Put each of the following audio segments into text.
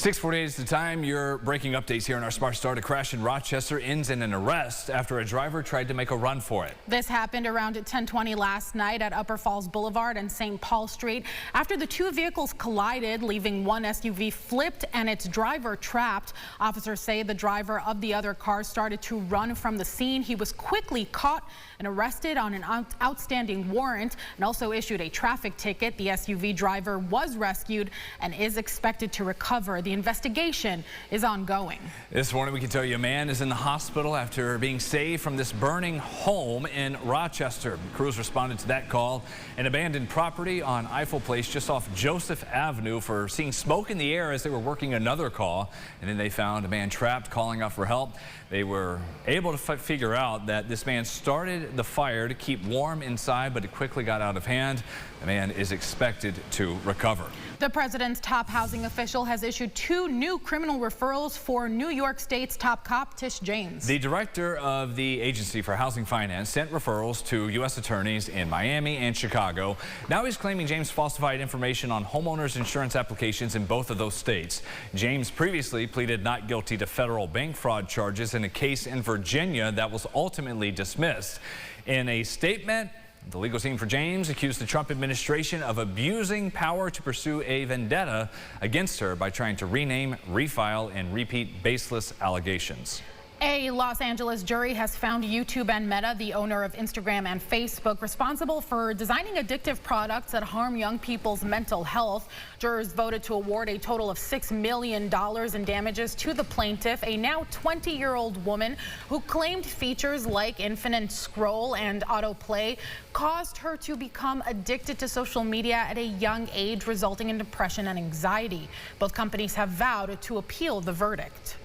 6:48 is the time. Your breaking updates here in our Smart Start. A crash in Rochester ends in an arrest after a driver tried to make a run for it. This happened around 10:20 last night at Upper Falls Boulevard and St. Paul Street after the two vehicles collided, leaving one SUV flipped and its driver trapped. Officers say the driver of the other car started to run from the scene. He was quickly caught and arrested on an outstanding warrant and also issued a traffic ticket. The SUV driver was rescued and is expected to recover. The investigation is ongoing. This morning we can tell you a man is in the hospital after being saved from this burning home in Rochester. Crews responded to that call. An abandoned property on Eiffel Place just off Joseph Avenue for seeing smoke in the air as they were working another call. And then they found a man trapped, calling out for help. They were able to figure out that this man started the fire to keep warm inside, but it quickly got out of hand. The man is expected to recover. The president's top housing official has issued 2 new criminal referrals for New York State's top cop, Tish James. The director of the Agency for Housing Finance sent referrals to U.S. attorneys in Miami and Chicago. Now he's claiming James falsified information on homeowners insurance applications in both of those states. James previously pleaded not guilty to federal bank fraud charges in a case in Virginia that was ultimately dismissed. In a statement, the legal team for James accused the Trump administration of abusing power to pursue a vendetta against her by trying to rename, refile, and repeat baseless allegations. A Los Angeles jury has found YouTube and Meta, the owner of Instagram and Facebook, responsible for designing addictive products that harm young people's mental health. Jurors voted to award a total of $6 million in damages to the plaintiff, a now 20-year-old woman who claimed features like infinite scroll and autoplay caused her to become addicted to social media at a young age, resulting in depression and anxiety. Both companies have vowed to appeal the verdict.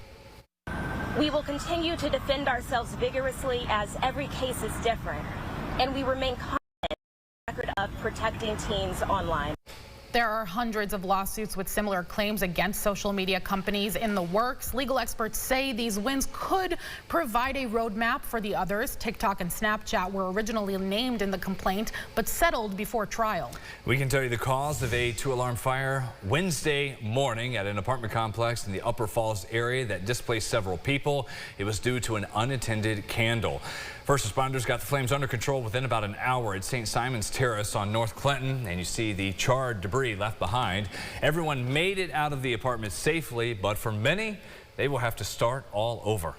We will continue to defend ourselves vigorously as every case is different, and we remain confident in the record of protecting teens online. There are hundreds of lawsuits with similar claims against social media companies in the works. Legal experts say these wins could provide a roadmap for the others. TikTok and Snapchat were originally named in the complaint, but settled before trial. We can tell you the cause of a 2-alarm fire Wednesday morning at an apartment complex in the Upper Falls area that displaced several people. It was due to an unattended candle. First responders got the flames under control within about an hour at St. Simon's Terrace on North Clinton, and you see the charred debris left behind. Everyone made it out of the apartment safely, but for many, they will have to start all over.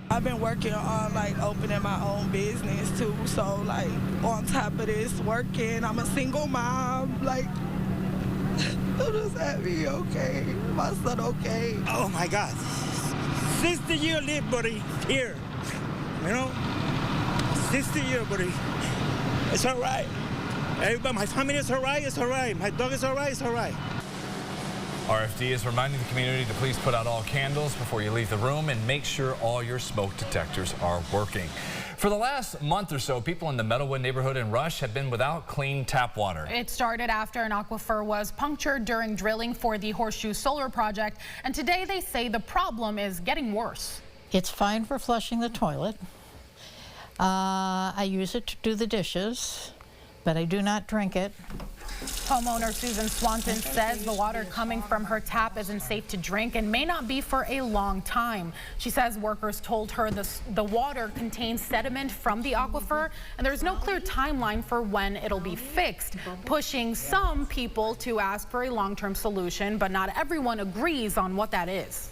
I've been working on opening my own business too, so on top of this working, I'm a single mom, I'm just happy, okay, my son okay. Oh my God, 60 years live, buddy, here. You know, 60 years, buddy. It's all right. Everybody, my family is all right, it's all right. My dog is all right, it's all right. RFD is reminding the community to please put out all candles before you leave the room and make sure all your smoke detectors are working. For the last month or so, people in the Meadowwood neighborhood in Rush have been without clean tap water. It started after an aquifer was punctured during drilling for the Horseshoe Solar Project, and today they say the problem is getting worse. It's fine for flushing the toilet. I use it to do the dishes, but I do not drink it. Homeowner Susan Swanton says the water coming from her tap isn't safe to drink and may not be for a long time. She says workers told her the water contains sediment from the aquifer and there's no clear timeline for when it'll be fixed, pushing some people to ask for a long-term solution, but not everyone agrees on what that is.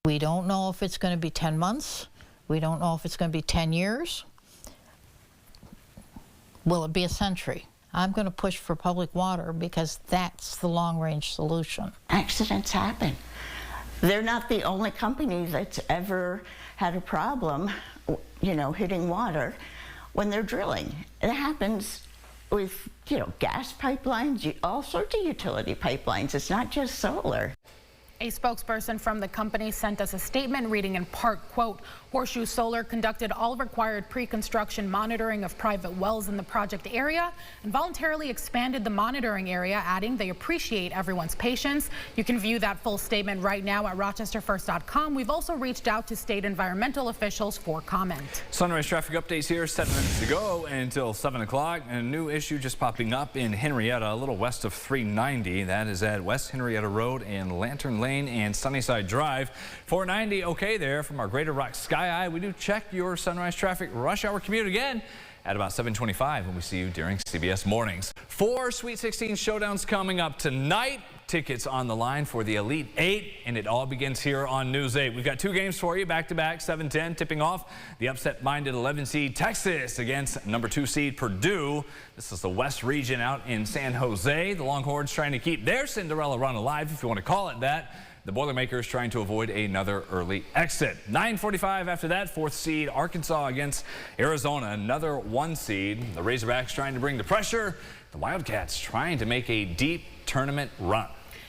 We don't know if it's going to be 10 months. We don't know if it's going to be 10 years. Will it be a century? I'm going to push for public water because that's the long-range solution. Accidents happen. They're not the only company that's ever had a problem, hitting water when they're drilling. It happens with, gas pipelines, all sorts of utility pipelines. It's not just solar. A spokesperson from the company sent us a statement reading in part, quote, Horseshoe Solar conducted all required pre-construction monitoring of private wells in the project area and voluntarily expanded the monitoring area, adding they appreciate everyone's patience. You can view that full statement right now at rochesterfirst.com. We've also reached out to state environmental officials for comment. Sunrise traffic updates here, 7 minutes to go until 7 o'clock. And a new issue just popping up in Henrietta, a little west of 390. That is at West Henrietta Road and Lantern Lane and Sunnyside Drive. 490 okay there from our Greater Rock Sky Eye. We do check your sunrise traffic rush hour commute again at about 7:25 when we see you during CBS Mornings. 4 Sweet 16 showdowns coming up tonight. Tickets on the line for the Elite 8, and it all begins here on News 8. We've got 2 games for you, back-to-back, 7-10, tipping off the upset-minded 11 seed Texas against number 2 seed Purdue. This is the West region out in San Jose. The Longhorns trying to keep their Cinderella run alive, if you want to call it that. The Boilermakers trying to avoid another early exit. 9:45 after that, 4th seed Arkansas against Arizona, another 1 seed. The Razorbacks trying to bring the pressure. The Wildcats trying to make a deep tournament run.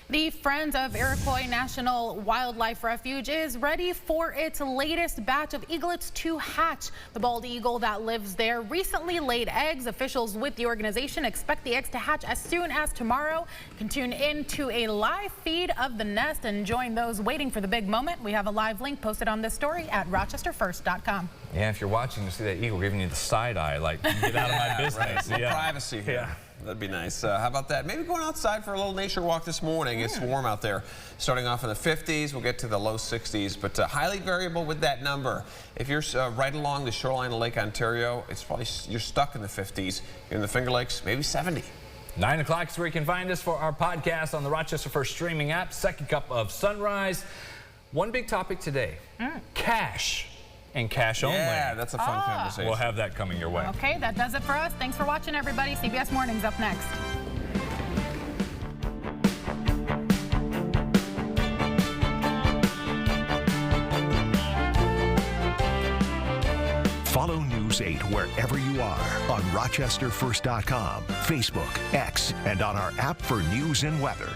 The Friends of Iroquois National Wildlife Refuge is ready for its latest batch of eaglets to hatch. The bald eagle that lives there recently laid eggs. Officials with the organization expect the eggs to hatch as soon as tomorrow. You can tune in to a live feed of the nest and join those waiting for the big moment. We have a live link posted on this story at rochesterfirst.com. Yeah, if you're watching, you see that eagle giving you the side eye, like, get out of my business. Right. Privacy here. Yeah. That'd be nice. How about that? Maybe going outside for a little nature walk this morning. It's warm out there. Starting off in the 50s, we'll get to the low 60s, but highly variable with that number. If you're right along the shoreline of Lake Ontario, it's probably you're stuck in the 50s. You're in the Finger Lakes, maybe 70. 9 o'clock is where you can find us for our podcast on the Rochester First streaming app. Second cup of sunrise. One big topic today: cash. And cash only. Yeah, that's a fun conversation. We'll have that coming your way. Okay, that does it for us. Thanks for watching, everybody. CBS Mornings up next. Follow News 8 wherever you are on rochesterfirst.com, Facebook, X, and on our app for news and weather.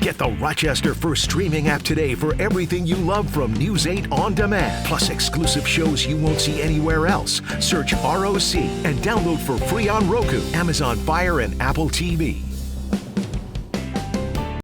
Get the Rochester First streaming app today for everything you love from News 8 on demand, plus exclusive shows you won't see anywhere else. Search ROC and download for free on Roku, Amazon Fire, and Apple TV.